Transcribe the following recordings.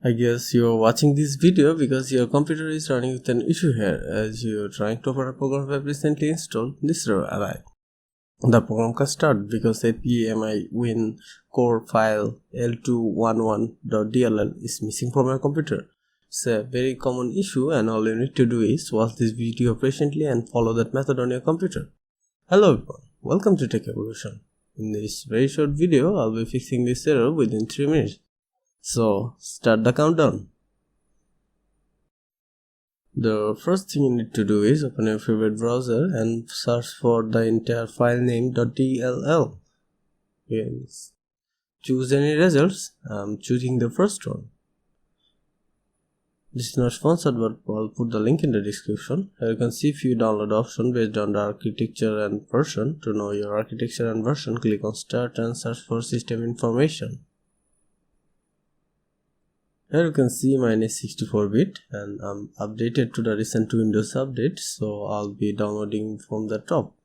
I guess you're watching this video because your computer is running with an issue here as you're trying to open a program you have recently installed this api. The program can start because api-ms-win-core-file-l2-1-1.dll is missing from your computer. It's a very common issue and all you need to do is watch this video patiently and follow that method on your computer. Hello everyone, welcome to Tech Evolution. In this very short video, I'll be fixing this error within 3 minutes. So, start the countdown. The first thing you need to do is open your favorite browser and search for the entire file name .dll. Yes. Choose any results. I'm choosing the first one. This is not sponsored, but I'll put the link in the description. Here you can see few download options based on the architecture and version. To know your architecture and version, click on Start and search for system information. Here you can see mine is 64-bit and I'm updated to the recent Windows update, so I'll be downloading from the top.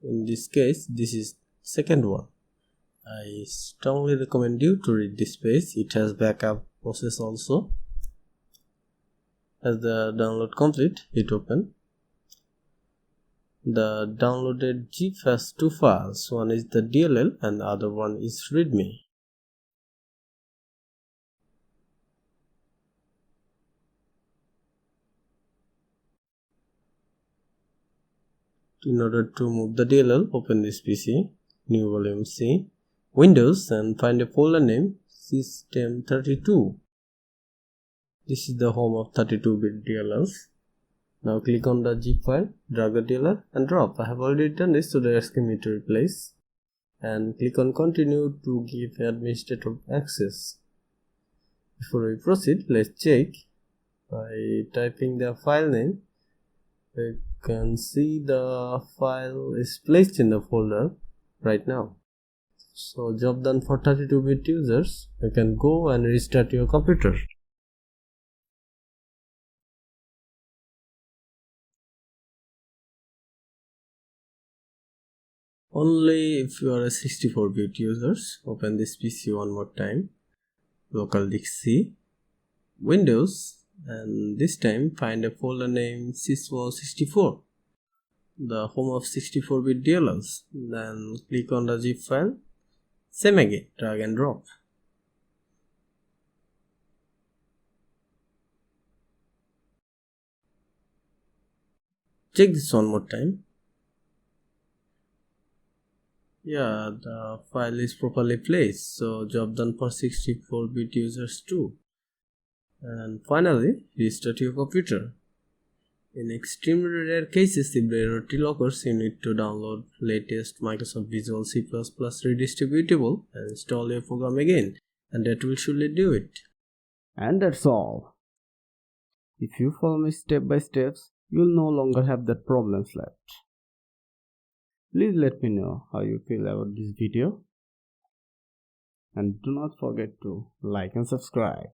In this case, this is second one. I strongly recommend you to read this page. It has backup process also. As the download complete, hit open. The downloaded zip has two files. One is the DLL and the other one is readme. In order to move the DLL, open this PC, new volume C, Windows, and find a folder name System32. This is the home of 32-bit DLLs. Now click on the zip file, drag the DLL and drop. I have already done this, so they're asking me to replace. And click on continue to give administrator access. Before we proceed, let's check by typing the file name. You can see the file is placed in the folder right now. So job done for 32-bit users. You can go and restart your computer. Only if you are a 64-bit users, open this PC one more time. Local disk C, Windows, and this time find a folder named sysmo64, the home of 64-bit DLLs. Then click on the zip file, same again, drag and drop. Check this one more time. Yeah, the file is properly placed, so job done for 64-bit users too. And finally, restart your computer. In extremely rare cases, if the error still occurs, you need to download latest Microsoft Visual C++ Redritubratble and install your program again, and that will surely do it. And that's all. If you follow me step by steps, you'll no longer have that problems left. Please let me know how you feel about this video. And do not forget to like and subscribe.